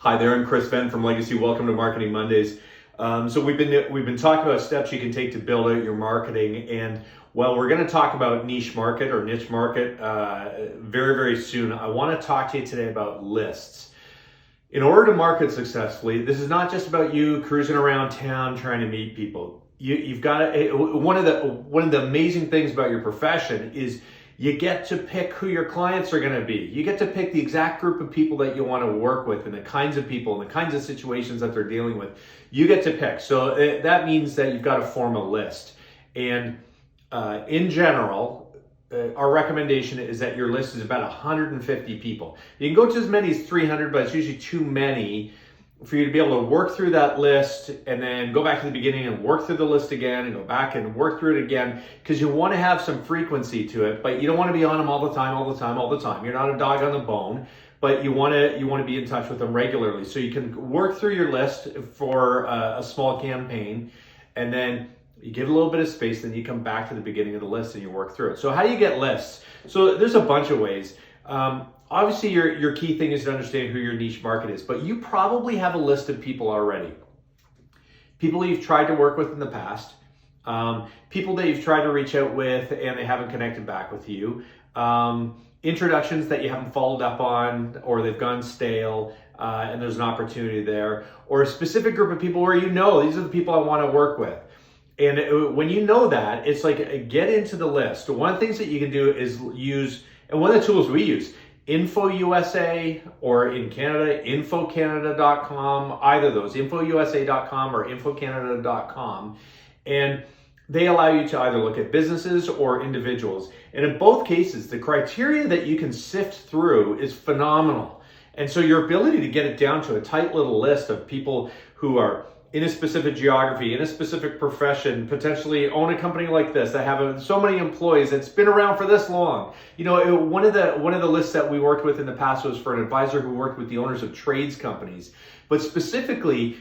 Hi there, I'm Chris Venn from Legacy. Welcome to Marketing Mondays. So we've been talking about steps you can take to build out your marketing, and well, we're going to talk about niche market or niche market very soon. I want to talk to you today about lists. In order to market successfully, this is not just about you cruising around town trying to meet people. You've got to. One of the amazing things about your profession is you get to pick who your clients are going to be. You get to pick the exact group of people that you want to work with and the kinds of people and the kinds of situations that they're dealing with. You get to pick. So that means that you've got to form a list. And in general, our recommendation is that your list is about 150 people. You can go to as many as 300, but it's usually too many for you to be able to work through that list and then go back to the beginning and work through the list again and go back and work through it again, because you want to have some frequency to it, but you don't want to be on them all the time. You're not a dog on the bone, but you want to be in touch with them regularly. So you can work through your list for a small campaign, and then you give a little bit of space, then you come back to the beginning of the list and you work through it. So how do you get lists? So there's a bunch of ways. Obviously, your key thing is to understand who your niche market is, but you probably have a list of people already. People you've tried to work with in the past, people that you've tried to reach out with and they haven't connected back with you, introductions that you haven't followed up on or they've gone stale and there's an opportunity there, or a specific group of people where you know these are the people I want to work with. And when you know that, it's like get into the list. One of the things that you can do is use, and one of the tools we use, InfoUSA, or in Canada, infocanada.com, either of those, infousa.com or infocanada.com. And they allow you to either look at businesses or individuals. And in both cases, the criteria that you can sift through is phenomenal. And so your ability to get it down to a tight little list of people who are in a specific geography, in a specific profession, potentially own a company like this, that have so many employees, that's been around for this long. You know, one of the lists that we worked with in the past was for an advisor who worked with the owners of trades companies, but specifically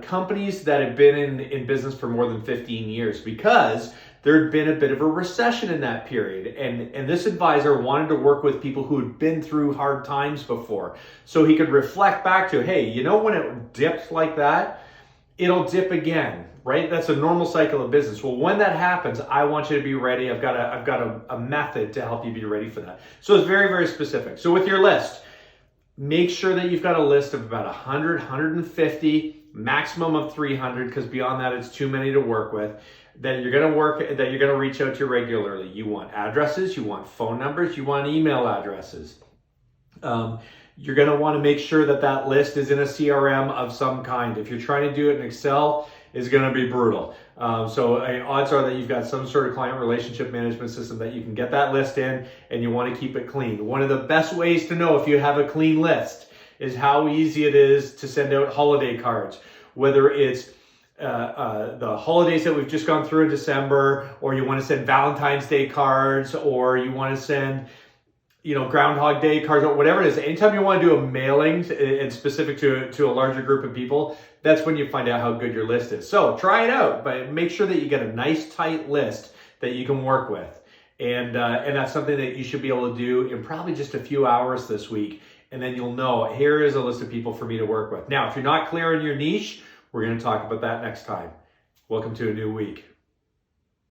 companies that have been in business for more than 15 years, because there had been a bit of a recession in that period. And this advisor wanted to work with people who had been through hard times before, so he could reflect back to, hey, you know, when it dipped like that, it'll dip again, right? That's a normal cycle of business. Well, when that happens, I want you to be ready. I've got a method to help you be ready for that. So it's very specific. So with your list, make sure that you've got a list of about 100, 150, maximum of 300, because beyond that, it's too many to work with, that you're going to reach out to regularly. You want addresses, you want phone numbers, you want email addresses. You're going to want to make sure that that list is in a CRM of some kind. If you're trying to do it in Excel, it's going to be brutal. So odds are that you've got some sort of client relationship management system that you can get that list in, and you want to keep it clean. One of the best ways to know if you have a clean list is how easy it is to send out holiday cards, whether it's the holidays that we've just gone through in December, or you want to send Valentine's Day cards, or you want to send, you know, Groundhog Day cards, or whatever it is. Anytime you want to do a mailing and specific to a larger group of people, that's when you find out how good your list is. So try it out, but make sure that you get a nice tight list that you can work with. And that's something that you should be able to do in probably just a few hours this week. And then you'll know, here is a list of people for me to work with. Now, if you're not clear in your niche, we're going to talk about that next time. Welcome to a new week.